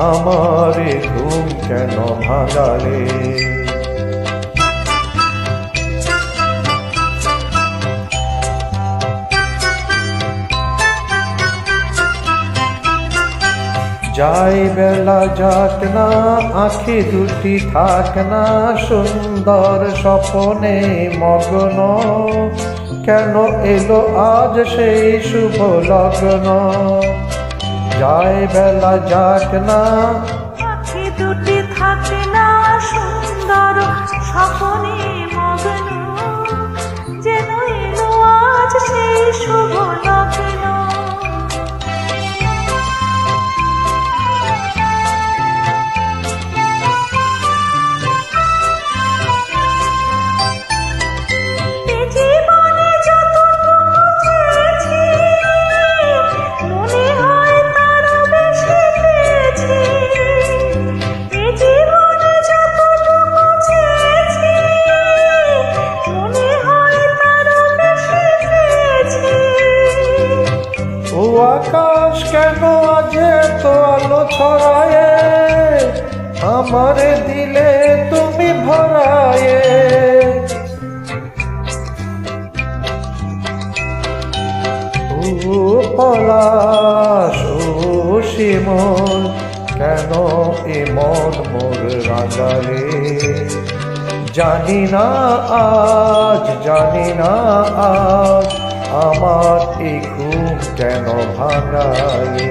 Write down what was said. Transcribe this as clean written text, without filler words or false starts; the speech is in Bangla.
আমার ঘুম কেন ভাঙালে? যাই বেলা যাক না, আঁখি দুটি থাক না সুন্দর স্বপনে মগ্ন। কেন এলো আজ সেই শুভ লগ্ন? যাই বেলা যাক না, আঁখি দুটি থাকে না সুন্দর স্বপনে মগ্ন। যেন এলো আজ সেই শুভ লগ্ন। ও আকাশ কেন আজ তো আলো ছড়ায়ে, আমারে দিলে তুমি ভরায়ে। ও পলাশ ও শিমুল কেন এমন মোর রাগালে? জানি না আজ আমার এই ঘুম কেন ভাঙালে?